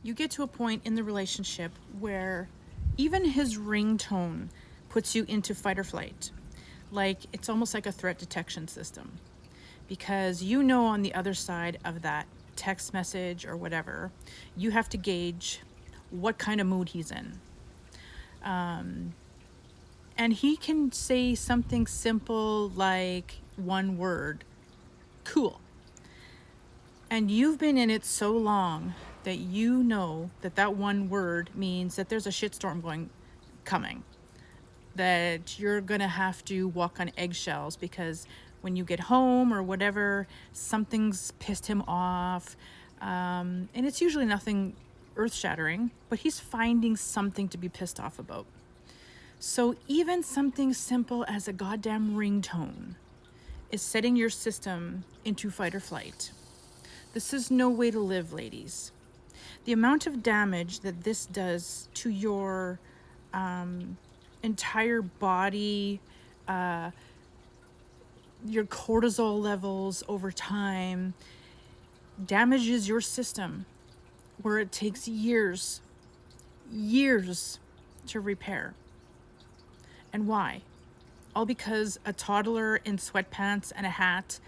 you get to a point in the relationship where even his ringtone puts you into fight or flight. Like, it's almost like a threat detection system, because you know on the other side of that text message or whatever, you have to gauge what kind of mood he's in. And he can say something simple like one word, cool. And you've been in it so long that you know that that one word means that there's a shitstorm coming, that you're gonna have to walk on eggshells, because when you get home or whatever, something's pissed him off. And it's usually nothing earth-shattering, but he's finding something to be pissed off about. So even something simple as a goddamn ringtone is setting your system into fight or flight. This is no way to live, ladies. The amount of damage that this does to your entire body, your cortisol levels over time, damages your system, where it takes years to repair. And why? All because a toddler in sweatpants and a hat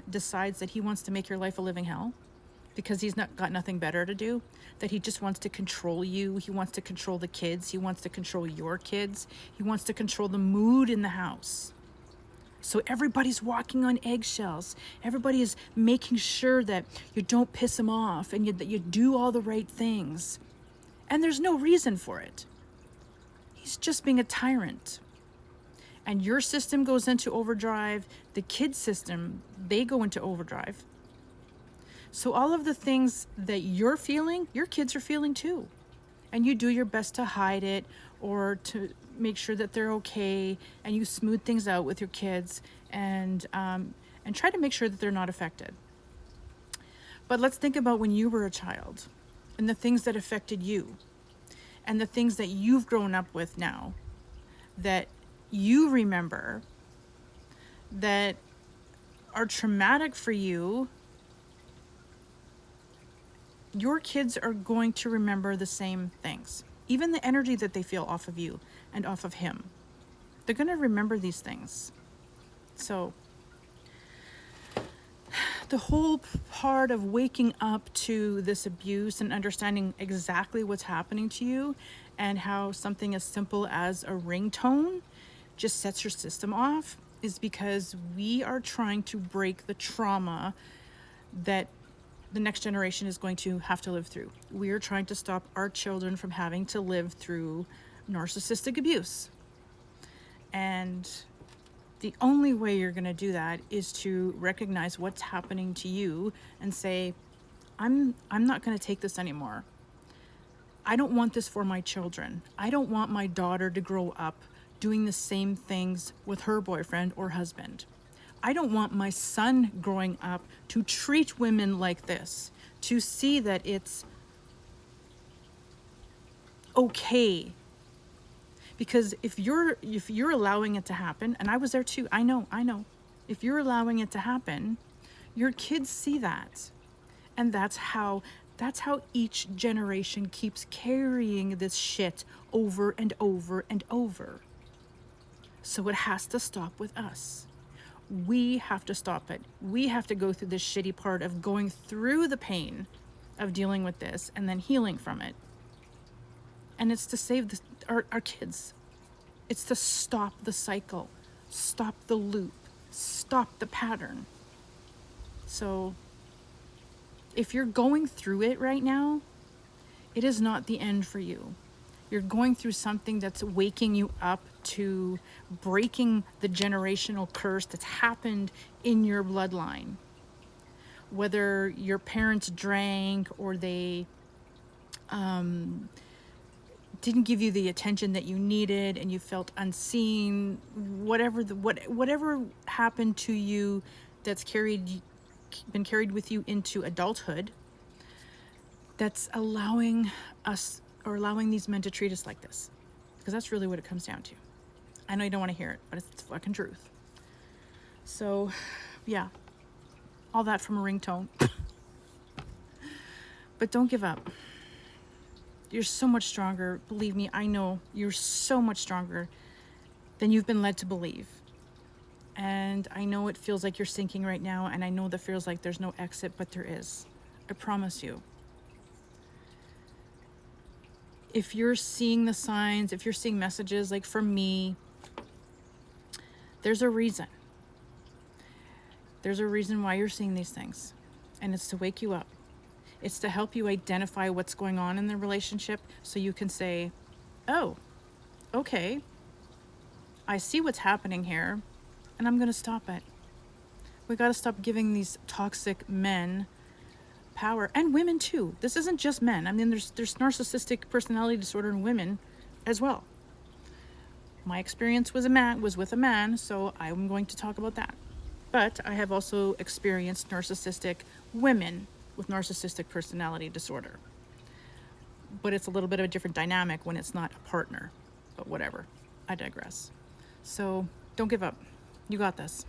decides that he wants to make your life a living hell, because he's got nothing better to do, that he just wants to control you. He wants to control the kids. He wants to control your kids. He wants to control the mood in the house. So everybody's walking on eggshells. Everybody is making sure that you don't piss him off, and that you do all the right things. And there's no reason for it. He's just being a tyrant. And your system goes into overdrive. The kid's system, they go into overdrive. So all of the things that you're feeling, your kids are feeling too. And you do your best to hide it, or to make sure that they're okay, and you smooth things out with your kids, and try to make sure that they're not affected. But let's think about when you were a child, and the things that affected you, and the things that you've grown up with now, that you remember, that are traumatic for you. Your kids are going to remember the same things. Even the energy that they feel off of you and off of him. They're going to remember these things. So the whole part of waking up to this abuse and understanding exactly what's happening to you, and how something as simple as a ringtone just sets your system off, is because we are trying to break the trauma that the next generation is going to have to live through. We are trying to stop our children from having to live through narcissistic abuse. And the only way you're going to do that is to recognize what's happening to you and say, I'm not going to take this anymore. I don't want this for my children. I don't want my daughter to grow up doing the same things with her boyfriend or husband. I don't want my son growing up to treat women like this, to see that it's okay. Because if you're allowing it to happen, and I was there too, I know. If you're allowing it to happen, your kids see that. And that's how each generation keeps carrying this shit over and over and over. So it has to stop with us. We have to stop it. We have to go through this shitty part of going through the pain of dealing with this and then healing from it. And it's to save our kids. It's to stop the cycle, stop the loop, stop the pattern. So if you're going through it right now, it is not the end for you. You're going through something that's waking you up to breaking the generational curse that's happened in your bloodline. Whether your parents drank, or they didn't give you the attention that you needed and you felt unseen, whatever happened to you that's been carried with you into adulthood, that's allowing these men to treat us like this. Because that's really what it comes down to. I know you don't want to hear it, but it's the fucking truth. So, yeah. All that from a ringtone. But don't give up. You're so much stronger. Believe me, I know you're so much stronger than you've been led to believe. And I know it feels like you're sinking right now, and I know that feels like there's no exit, but there is. I promise you. If you're seeing the signs, if you're seeing messages, like for me, there's a reason. There's a reason why you're seeing these things. And it's to wake you up. It's to help you identify what's going on in the relationship so you can say, oh, okay, I see what's happening here, and I'm going to stop it. We got to stop giving these toxic men power, and women too. This isn't just men. I mean, there's narcissistic personality disorder in women as well. My experience was with a man, so I'm going to talk about that. But I have also experienced narcissistic women with narcissistic personality disorder. But it's a little bit of a different dynamic when it's not a partner. But whatever, I digress. So don't give up. You got this.